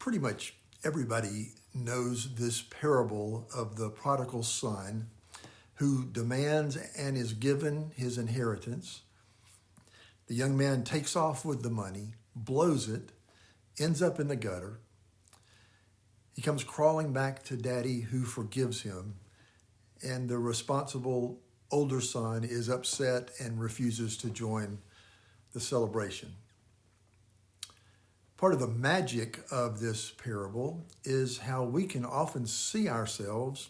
Pretty much everybody knows this parable of the prodigal son who demands and is given his inheritance. The young man takes off with the money, blows it, ends up in the gutter. He comes crawling back to daddy, who forgives him, and the responsible older son is upset and refuses to join the celebration. Part of the magic of this parable is how we can often see ourselves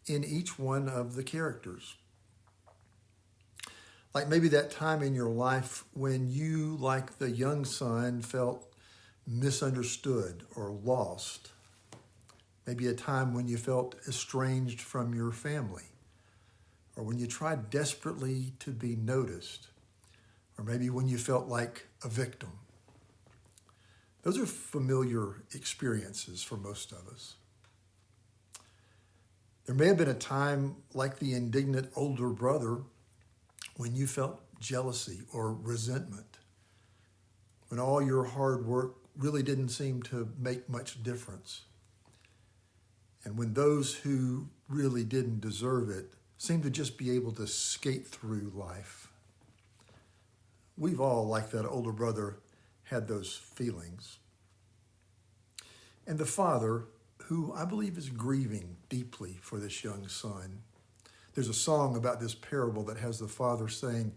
in each one of the characters. Like maybe that time in your life when you, like the young son, felt misunderstood or lost. Maybe a time when you felt estranged from your family, or when you tried desperately to be noticed, or maybe when you felt like a victim. Those are familiar experiences for most of us. There may have been a time like the indignant older brother when you felt jealousy or resentment, when all your hard work really didn't seem to make much difference, and when those who really didn't deserve it seemed to just be able to skate through life. We've all, like that older brother, had those feelings. And the father, who I believe is grieving deeply for this young son. There's a song about this parable that has the father saying,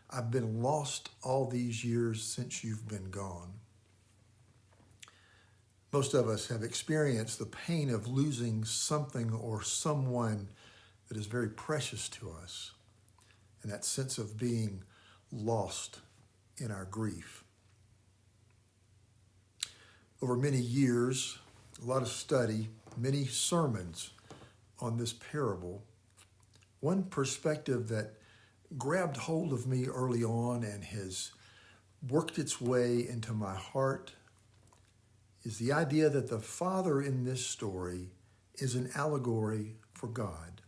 "I've been lost all these years since you've been gone." Most of us have experienced the pain of losing something or someone that is very precious to us, and that sense of being lost in our grief. Over many years, a lot of study, many sermons on this parable, one perspective that grabbed hold of me early on and has worked its way into my heart is the idea that the father in this story is an allegory for God.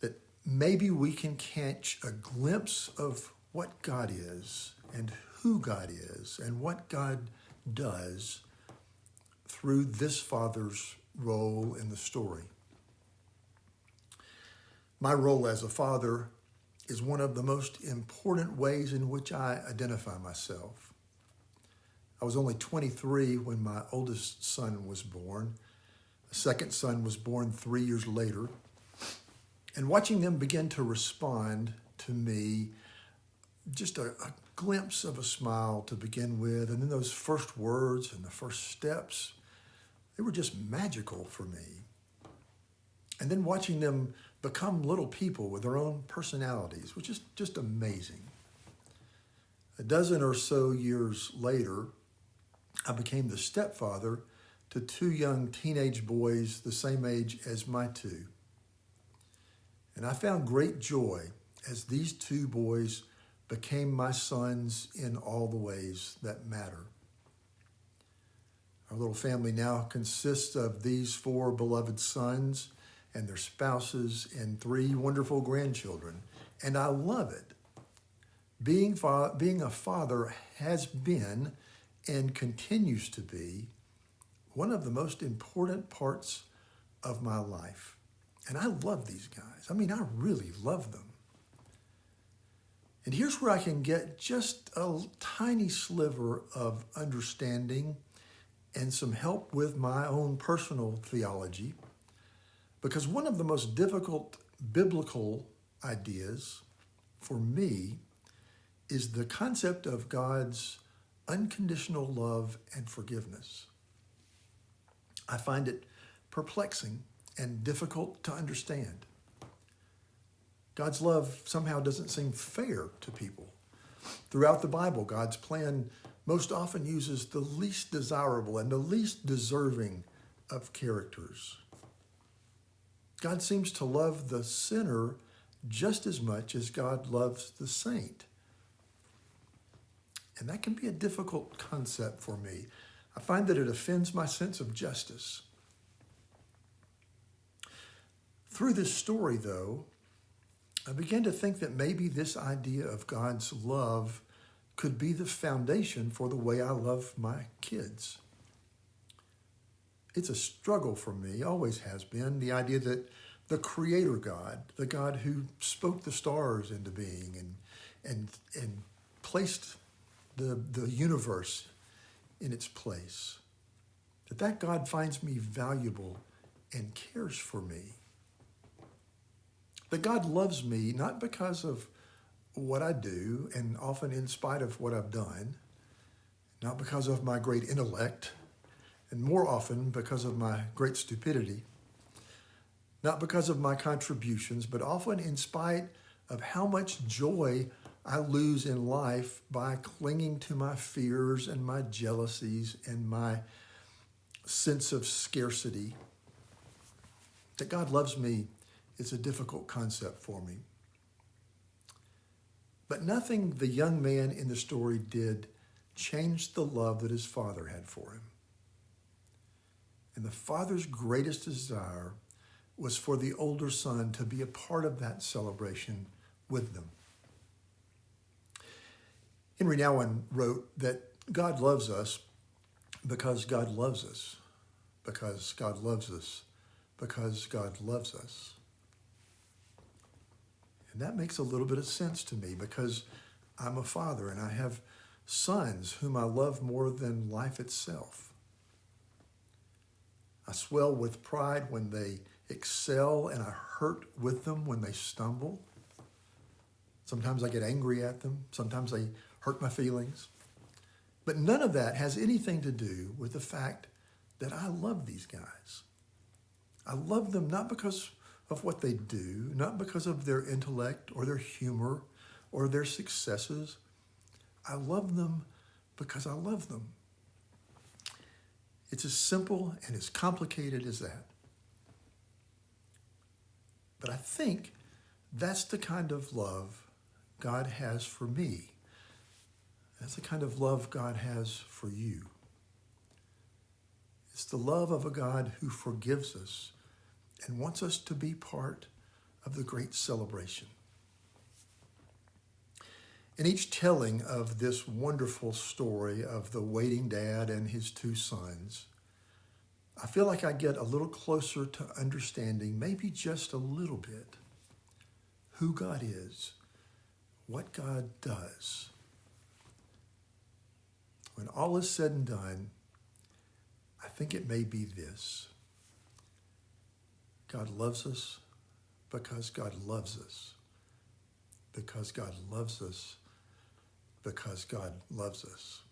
That maybe we can catch a glimpse of what God is and who God is and what God does through this father's role in the story. My role as a father is one of the most important ways in which I identify myself. I was only 23 when my oldest son was born. A second son was born 3 years later. And watching them begin to respond to me, just a glimpse of a smile to begin with, and then those first words and the first steps, they were just magical for me. And then watching them become little people with their own personalities was just amazing. A dozen or so years later, I became the stepfather to two young teenage boys the same age as my two. And I found great joy as these two boys became my sons in all the ways that matter. Our little family now consists of these four beloved sons and their spouses and three wonderful grandchildren. And I love it. Being a father has been and continues to be one of the most important parts of my life. And I love these guys. I mean, I really love them. And here's where I can get just a tiny sliver of understanding and some help with my own personal theology. Because one of the most difficult biblical ideas for me is the concept of God's unconditional love and forgiveness. I find it perplexing and difficult to understand. God's love somehow doesn't seem fair to people. Throughout the Bible, God's plan most often uses the least desirable and the least deserving of characters. God seems to love the sinner just as much as God loves the saint. And that can be a difficult concept for me. I find that it offends my sense of justice. Through this story, though, I began to think that maybe this idea of God's love could be the foundation for the way I love my kids. It's a struggle for me, always has been, the idea that the creator God, the God who spoke the stars into being and placed the universe in its place, that God finds me valuable and cares for me. That God loves me not because of what I do, and often in spite of what I've done, not because of my great intellect, and more often because of my great stupidity, not because of my contributions, but often in spite of how much joy I lose in life by clinging to my fears and my jealousies and my sense of scarcity. That God loves me is a difficult concept for me. But nothing the young man in the story did changed the love that his father had for him. And the father's greatest desire was for the older son to be a part of that celebration with them. Henry Nouwen wrote that God loves us because God loves us, because God loves us, because God loves us. And that makes a little bit of sense to me because I'm a father and I have sons whom I love more than life itself. I swell with pride when they excel and I hurt with them when they stumble. Sometimes I get angry at them. Sometimes they hurt my feelings. But none of that has anything to do with the fact that I love these guys. I love them not because of what they do, not because of their intellect or their humor or their successes. I love them because I love them. It's as simple and as complicated as that. But I think that's the kind of love God has for me. That's the kind of love God has for you. It's the love of a God who forgives us and wants us to be part of the great celebration. In each telling of this wonderful story of the waiting dad and his two sons, I feel like I get a little closer to understanding, maybe just a little bit, who God is, what God does. When all is said and done, I think it may be this. God loves us because God loves us. Because God loves us. Because God loves us.